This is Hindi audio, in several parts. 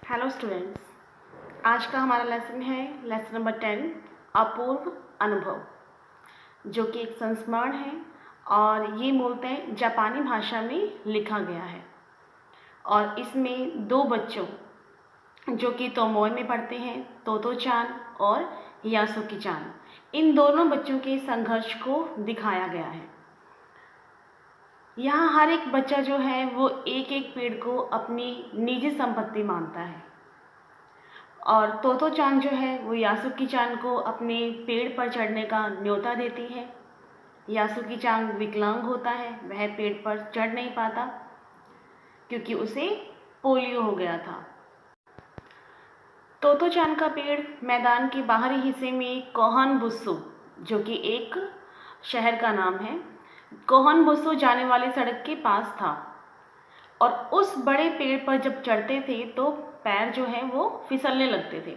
हेलो स्टूडेंट्स, आज का हमारा लेसन है लेसन नंबर 10 अपूर्व अनुभव, जो कि एक संस्मरण है और ये मूलतः जापानी भाषा में लिखा गया है। और इसमें दो बच्चों जो कि तोमोए में पढ़ते हैं, तोतो चान और यासुकी चान, इन दोनों बच्चों के संघर्ष को दिखाया गया है। यहाँ हर एक बच्चा जो है वो एक एक पेड़ को अपनी निजी संपत्ति मानता है और तोतो चान जो है वो यासुकी चान को अपने पेड़ पर चढ़ने का न्योता देती है। यासुकी चान विकलांग होता है, वह पेड़ पर चढ़ नहीं पाता क्योंकि उसे पोलियो हो गया था। तोतो चान का पेड़ मैदान के बाहरी हिस्से में कोहन बुस्सु, जो कि एक शहर का नाम है, कोहन बुस्सु जाने वाली सड़क के पास था। और उस बड़े पेड़ पर जब चढ़ते थे तो पैर जो है वो फिसलने लगते थे।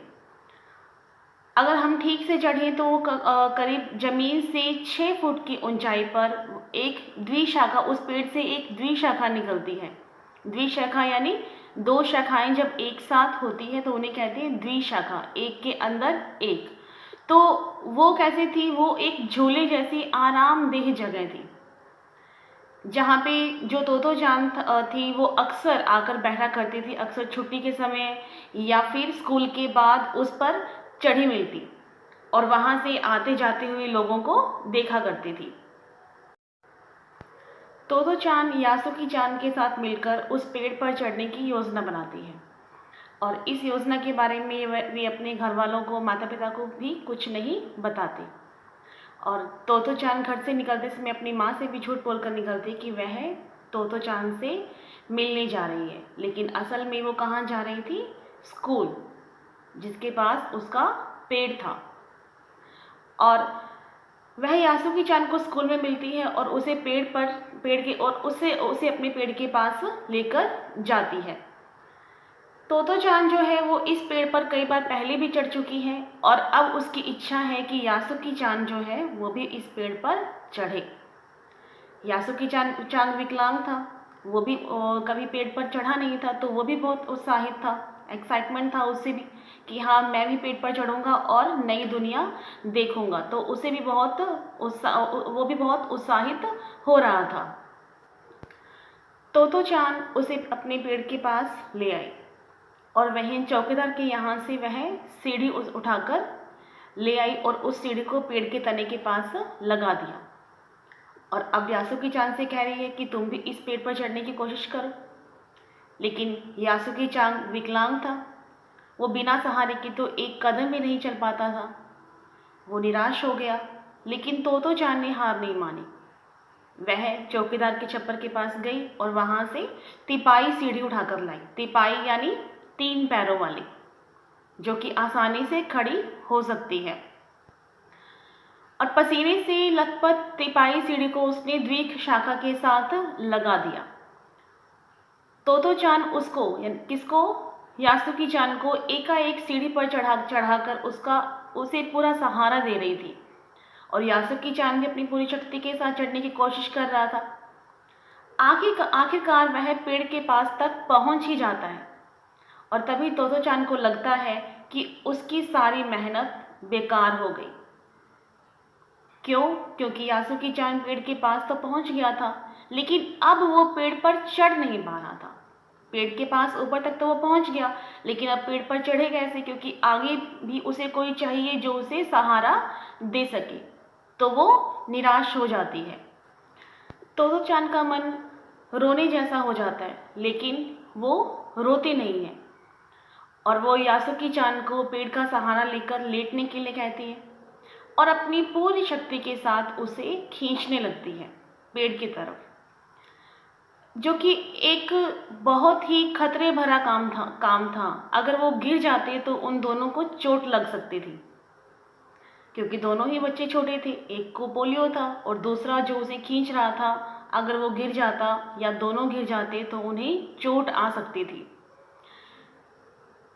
अगर हम ठीक से चढ़ें तो करीब ज़मीन से 6 फुट की ऊंचाई पर एक द्विशाखा, उस पेड़ से एक द्विशाखा निकलती है। द्विशाखा यानी दो शाखाएं जब एक साथ होती है तो उन्हें कहते हैं द्विशाखा, एक के अंदर एक। तो वो कैसे थी, वो एक झूले जैसी आरामदेह जगह थी जहाँ पे जो तोतो चान थी वो अक्सर आकर बैठा करती थी। अक्सर छुट्टी के समय या फिर स्कूल के बाद उस पर चढ़ी मिलती और वहाँ से आते जाते हुए लोगों को देखा करती थी। तोतो चान यासुकी चान के साथ मिलकर उस पेड़ पर चढ़ने की योजना बनाती है और इस योजना के बारे में वे अपने घर वालों को, माता पिता को भी कुछ नहीं बताते। और तोतो चान घर से निकलते समय अपनी माँ से भी झूठ बोलकर निकलती कि वह तोतो चान से मिलने जा रही है, लेकिन असल में वो कहाँ जा रही थी? स्कूल, जिसके पास उसका पेड़ था। और वह यासुकी चान को स्कूल में मिलती है और उसे उसे अपने पेड़ के पास लेकर जाती है। तोतो चान जो है वो इस पेड़ पर कई बार पहले भी चढ़ चुकी है और अब उसकी इच्छा है कि यासुकी चान जो है वो भी इस पेड़ पर चढ़े। यासुकी चान विकलांग था, वो भी कभी पेड़ पर चढ़ा नहीं था, तो वो भी बहुत उत्साहित था, एक्साइटमेंट था उससे भी कि हाँ मैं भी पेड़ पर चढ़ूँगा और नई दुनिया देखूँगा। तो उसे भी वो भी बहुत उत्साहित हो रहा था। तोतो चान उसे अपने पेड़ के पास ले आई और वहीं चौकीदार के यहाँ से वह सीढ़ी उठाकर ले आई और उस सीढ़ी को पेड़ के तने के पास लगा दिया। और अब यासुकी चान से कह रही है कि तुम भी इस पेड़ पर चढ़ने की कोशिश करो। लेकिन यासुकी चान विकलांग था, वो बिना सहारे के तो एक कदम भी नहीं चल पाता था। वो निराश हो गया, लेकिन तोतो चान ने हार नहीं मानी। वह चौकीदार के छप्पर के पास गई और वहाँ से तिपाई सीढ़ी उठाकर लाई। तिपाई यानी 3 पैरों वाली, जो कि आसानी से खड़ी हो सकती है। और पसीने से लथपथ तिपाई सीढ़ी को उसने द्विशाखा के साथ लगा दिया। तोतो चान किसको, यासुकी चान को एकाएक सीढ़ी पर चढ़ाकर उसे पूरा सहारा दे रही थी और यासुकी चान भी अपनी पूरी शक्ति के साथ चढ़ने की कोशिश कर रहा था। आखिरकार वह पेड़ के पास तक पहुंच ही जाता है और तभी तोतो चान को लगता है कि उसकी सारी मेहनत बेकार हो गई। क्यों? क्योंकि यासुकी चान पेड़ के पास तो पहुंच गया था, लेकिन अब वो पेड़ पर चढ़ नहीं पा रहा था। पेड़ के पास ऊपर तक तो वो पहुंच गया, लेकिन अब पेड़ पर चढ़े कैसे? क्योंकि आगे भी उसे कोई चाहिए जो उसे सहारा दे सके। तो वो निराश हो जाती है। तोतो चान का मन रोने जैसा हो जाता है, लेकिन वो रोती नहीं है और वो यासुकी चान को पेड़ का सहारा लेकर लेटने के लिए कहती है और अपनी पूरी शक्ति के साथ उसे खींचने लगती है पेड़ की तरफ, जो कि एक बहुत ही खतरे भरा काम था। अगर वो गिर जाते तो उन दोनों को चोट लग सकती थी, क्योंकि दोनों ही बच्चे छोटे थे। एक को पोलियो था और दूसरा जो उसे खींच रहा था, अगर वो गिर जाता या दोनों गिर जाते तो उन्हें चोट आ सकती थी।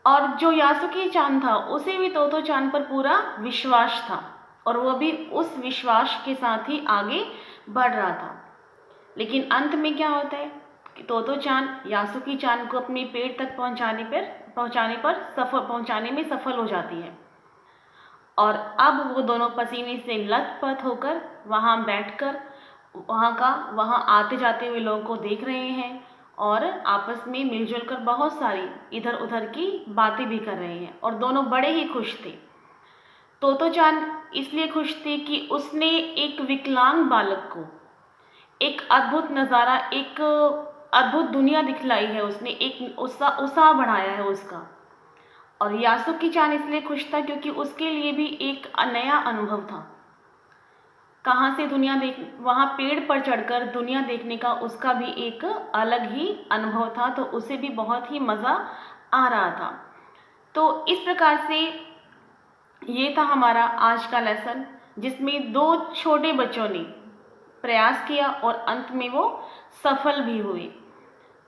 और जो यासुकी चान था उसे भी तोतो चान पर पूरा विश्वास था और वह भी उस विश्वास के साथ ही आगे बढ़ रहा था। लेकिन अंत में क्या होता है कि तोतो चान यासुकी चान को अपने पेड़ तक पहुंचाने में सफल हो जाती है। और अब वो दोनों पसीने से लथपथ होकर वहाँ बैठकर वहाँ आते जाते हुए लोगों को देख रहे हैं और आपस में मिलजुल कर बहुत सारी इधर उधर की बातें भी कर रहे हैं और दोनों बड़े ही खुश थे। तोतो चान इसलिए खुश थे कि उसने एक विकलांग बालक को एक अद्भुत नज़ारा, एक अद्भुत दुनिया दिखलाई है, उसने एक उत्साह बढ़ाया है उसका। और यासुकी चान इसलिए खुश था क्योंकि उसके लिए भी एक नया अनुभव था। कहाँ से वहाँ पेड़ पर चढ़कर दुनिया देखने का उसका भी एक अलग ही अनुभव था, तो उसे भी बहुत ही मज़ा आ रहा था। तो इस प्रकार से ये था हमारा आज का लेसन, जिसमें 2 छोटे बच्चों ने प्रयास किया और अंत में वो सफल भी हुए।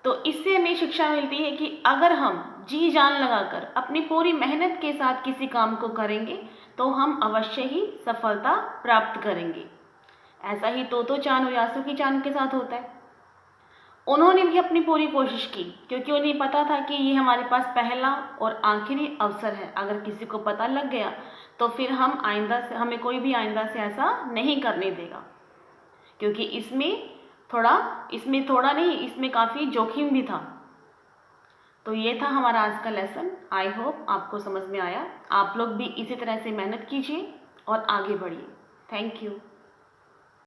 तो इससे हमें शिक्षा मिलती है कि अगर हम जी जान लगाकर अपनी पूरी मेहनत के साथ किसी काम को करेंगे तो हम अवश्य ही सफलता प्राप्त करेंगे। ऐसा ही तोतो चान और यासुकी चान के साथ होता है। उन्होंने भी अपनी पूरी कोशिश की क्योंकि उन्हें पता था कि ये हमारे पास पहला और आखिरी अवसर है। अगर किसी को पता लग गया तो फिर हमें कोई भी आइंदा से ऐसा नहीं करने देगा, क्योंकि इसमें काफ़ी जोखिम भी था। तो ये था हमारा आज का लेसन। आई होप आपको समझ में आया। आप लोग भी इसी तरह से मेहनत कीजिए और आगे बढ़िए। Thank you.